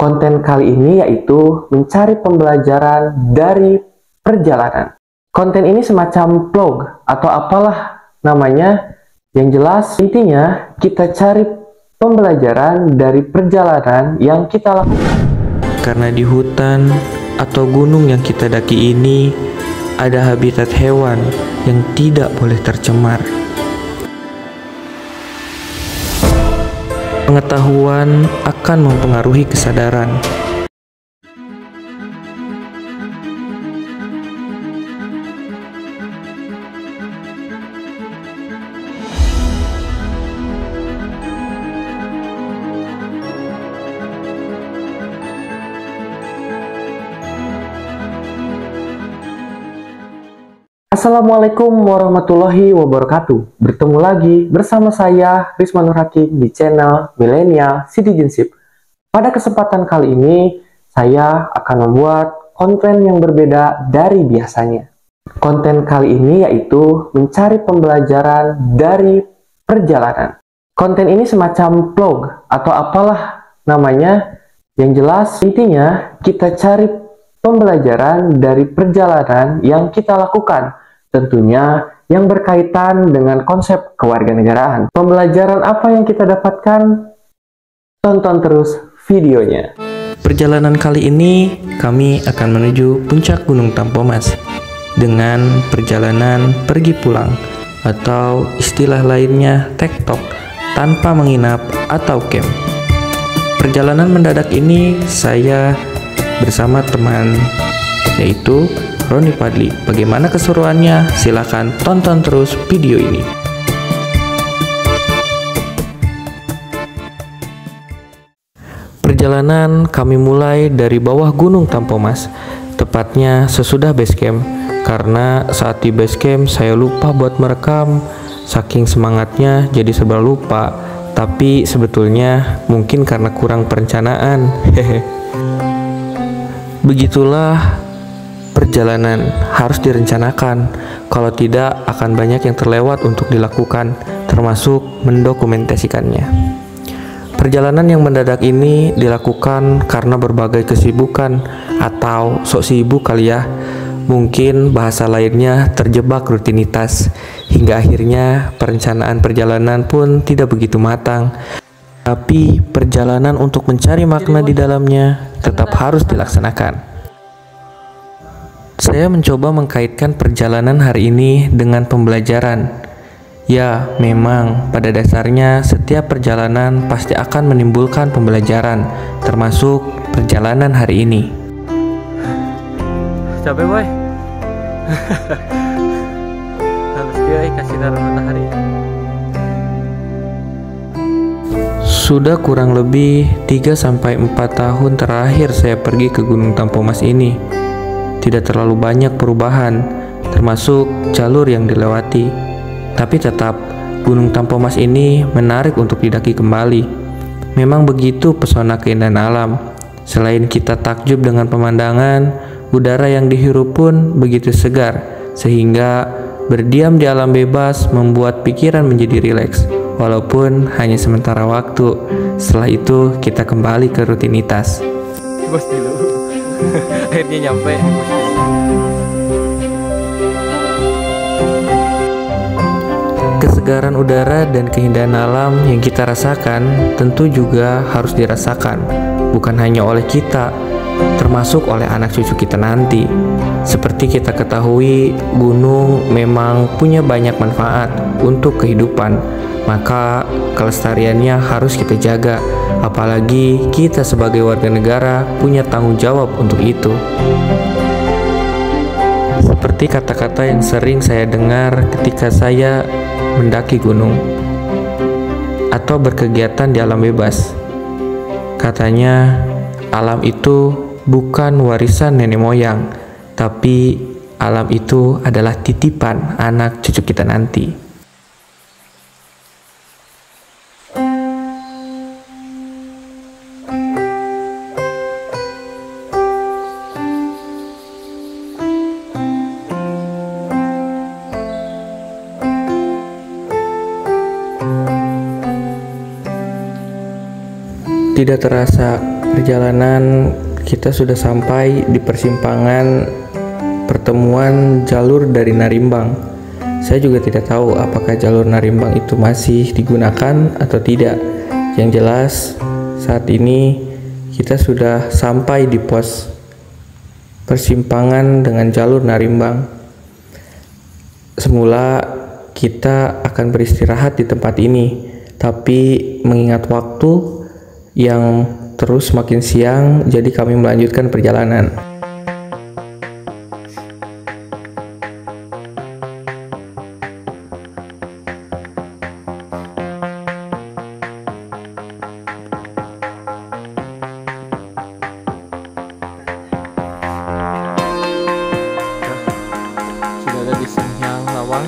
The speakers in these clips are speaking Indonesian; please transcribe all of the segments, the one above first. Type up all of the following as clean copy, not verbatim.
Konten kali ini yaitu mencari pembelajaran dari perjalanan. Konten ini semacam vlog atau apalah namanya. Yang jelas intinya kita cari pembelajaran dari perjalanan yang kita lakukan. Karena di hutan atau gunung yang kita daki ini ada habitat hewan yang tidak boleh tercemar. Pengetahuan akan mempengaruhi kesadaran. Assalamualaikum warahmatullahi wabarakatuh. Bertemu lagi bersama saya Rizman Nur Hakim di channel Millennial Citizenship. Pada kesempatan kali ini saya akan membuat konten yang berbeda dari biasanya. Konten kali ini yaitu mencari pembelajaran dari perjalanan. Konten ini semacam vlog atau apalah namanya. Yang jelas intinya kita cari pembelajaran dari perjalanan yang kita lakukan. Tentunya yang berkaitan dengan konsep kewarganegaraan. Pembelajaran apa yang kita dapatkan? Tonton terus videonya. Perjalanan kali ini kami akan menuju puncak Gunung Tampomas dengan perjalanan pergi pulang atau istilah lainnya tektok tanpa menginap atau camp. Perjalanan mendadak ini saya bersama teman yaitu Roni Padli. Bagaimana keseruannya? Silahkan tonton terus video ini. Perjalanan kami mulai dari bawah Gunung Tampomas, tepatnya sesudah base camp. Karena saat di base camp saya lupa buat merekam, saking semangatnya jadi serba lupa. Tapi sebetulnya mungkin karena kurang perencanaan. Begitulah perjalanan, harus direncanakan. Kalau tidak akan banyak yang terlewat untuk dilakukan, termasuk mendokumentasikannya. Perjalanan yang mendadak ini dilakukan karena berbagai kesibukan atau sok sibuk kali ya. Mungkin bahasa lainnya terjebak rutinitas, hingga akhirnya perencanaan perjalanan pun tidak begitu matang. Tapi perjalanan untuk mencari makna di dalamnya tetap harus dilaksanakan. Saya mencoba mengkaitkan perjalanan hari ini dengan pembelajaran. Ya, memang pada dasarnya setiap perjalanan pasti akan menimbulkan pembelajaran, termasuk perjalanan hari ini. Capek boy. Habis dia kasih sinar matahari. Sudah kurang lebih 3-4 tahun terakhir saya pergi ke Gunung Tampomas ini. Tidak terlalu banyak perubahan, termasuk jalur yang dilewati. Tapi tetap, Gunung Tampomas ini menarik untuk didaki kembali. Memang begitu pesona keindahan alam. Selain kita takjub dengan pemandangan, udara yang dihirup pun begitu segar, sehingga berdiam di alam bebas membuat pikiran menjadi rileks, walaupun hanya sementara waktu. Setelah itu, kita kembali ke rutinitas. Bos dulu. Akhirnya nyampe. Kesegaran udara dan keindahan alam yang kita rasakan tentu juga harus dirasakan, bukan hanya oleh kita, termasuk oleh anak cucu kita nanti. Seperti kita ketahui, gunung memang punya banyak manfaat untuk kehidupan, maka kelestariannya harus kita jaga. Apalagi kita sebagai warga negara punya tanggung jawab untuk itu. Seperti kata-kata yang sering saya dengar ketika saya mendaki gunung atau berkegiatan di alam bebas. Katanya, alam itu bukan warisan nenek moyang, tapi alam itu adalah titipan anak cucu kita nanti. Tidak terasa perjalanan kita sudah sampai di persimpangan pertemuan jalur dari Narimbang. Saya juga tidak tahu apakah jalur Narimbang itu masih digunakan atau tidak. Yang jelas saat ini kita sudah sampai di pos persimpangan dengan jalur Narimbang. Semula kita akan beristirahat di tempat ini, tapi mengingat waktu yang terus makin siang, jadi kami melanjutkan perjalanan. Sudah ada di Simhyang Lawang.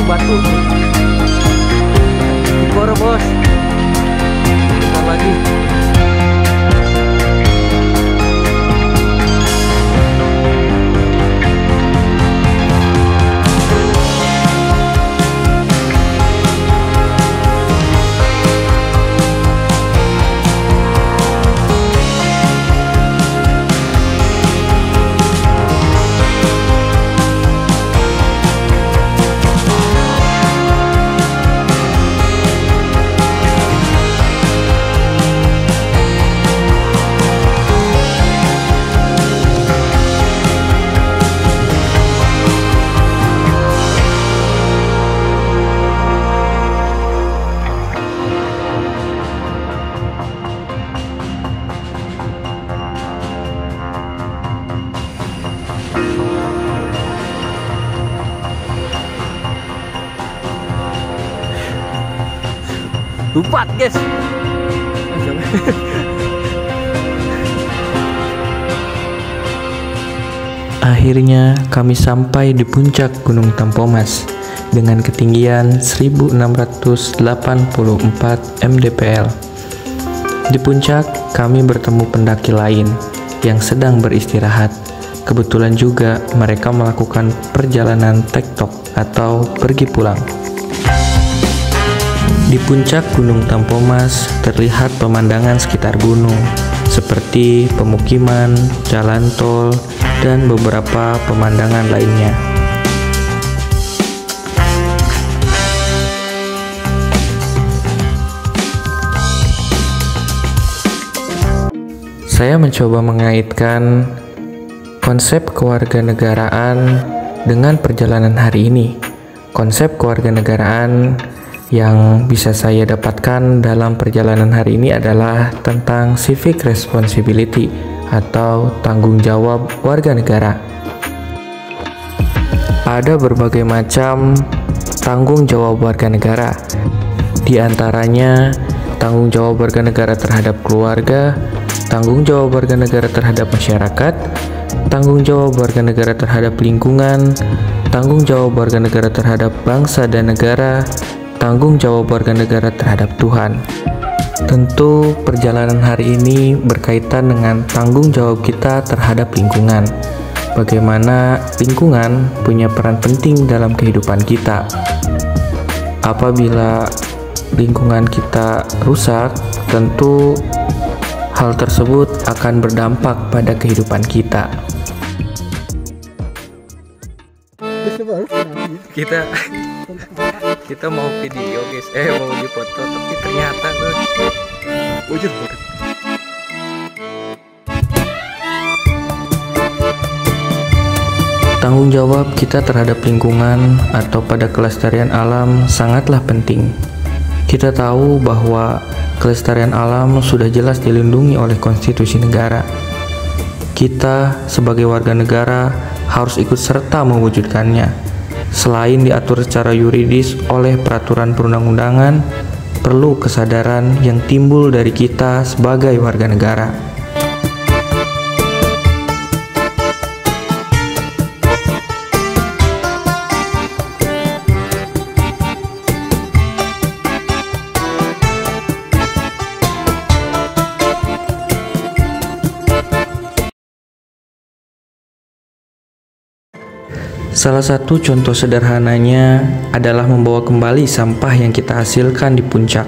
Batu Boro bos, bentar lagi. Lupa guys. Akhirnya kami sampai di puncak Gunung Tampomas dengan ketinggian 1684 mdpl. Di puncak kami bertemu pendaki lain yang sedang beristirahat. Kebetulan juga mereka melakukan perjalanan tektok atau pergi pulang. Di puncak Gunung Tampomas terlihat pemandangan sekitar gunung seperti pemukiman, jalan tol, dan beberapa pemandangan lainnya. Saya mencoba mengaitkan konsep kewarganegaraan dengan perjalanan hari ini. Konsep kewarganegaraan yang bisa saya dapatkan dalam perjalanan hari ini adalah tentang civic responsibility atau tanggung jawab warga negara. Ada berbagai macam tanggung jawab warga negara. Di antaranya tanggung jawab warga negara terhadap keluarga, tanggung jawab warga negara terhadap masyarakat, tanggung jawab warga negara terhadap lingkungan, tanggung jawab warga negara terhadap bangsa dan negara, tanggung jawab warga negara terhadap Tuhan. Tentu perjalanan hari ini berkaitan dengan tanggung jawab kita terhadap lingkungan. Bagaimana lingkungan punya peran penting dalam kehidupan kita. Apabila lingkungan kita rusak, tentu hal tersebut akan berdampak pada kehidupan kita. Kita mau video guys, mau dipoto, tapi ternyata ujur. Tanggung jawab kita terhadap lingkungan atau pada kelestarian alam sangatlah penting. Kita tahu bahwa kelestarian alam sudah jelas dilindungi oleh konstitusi negara. Kita sebagai warga negara harus ikut serta mewujudkannya. Selain diatur secara yuridis oleh peraturan perundang-undangan, perlu kesadaran yang timbul dari kita sebagai warga negara. Salah satu contoh sederhananya adalah membawa kembali sampah yang kita hasilkan di puncak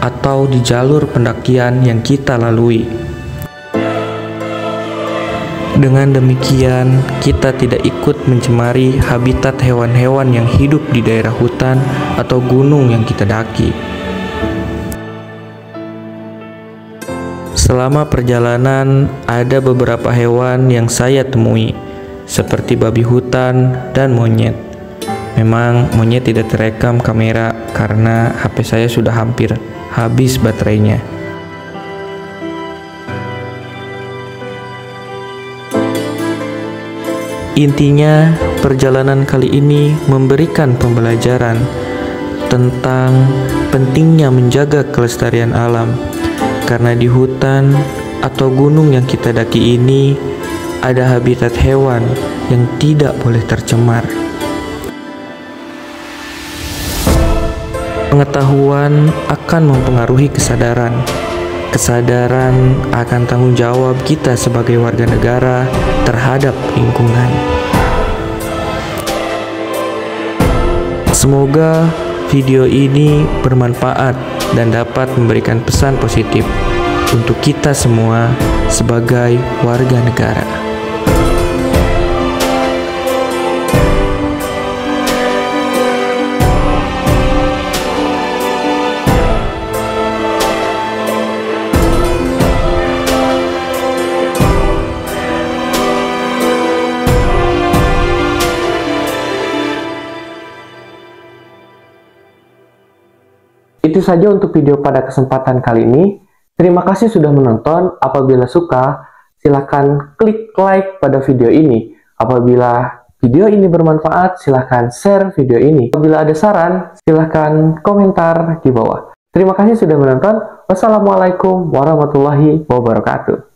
atau di jalur pendakian yang kita lalui. Dengan demikian, kita tidak ikut mencemari habitat hewan-hewan yang hidup di daerah hutan atau gunung yang kita daki. Selama perjalanan, ada beberapa hewan yang saya temui, seperti babi hutan dan monyet. Memang monyet tidak terekam kamera karena HP saya sudah hampir habis baterainya. Intinya, perjalanan kali ini memberikan pembelajaran tentang pentingnya menjaga kelestarian alam, karena di hutan atau gunung yang kita daki ini ada habitat hewan yang tidak boleh tercemar. Pengetahuan akan mempengaruhi kesadaran. Kesadaran akan tanggung jawab kita sebagai warga negara terhadap lingkungan. Semoga video ini bermanfaat dan dapat memberikan pesan positif untuk kita semua sebagai warga negara. Itu saja untuk video pada kesempatan kali ini. Terima kasih sudah menonton. Apabila suka, silahkan klik like pada video ini. Apabila video ini bermanfaat, silahkan share video ini. Apabila ada saran, silahkan komentar di bawah. Terima kasih sudah menonton. Wassalamualaikum warahmatullahi wabarakatuh.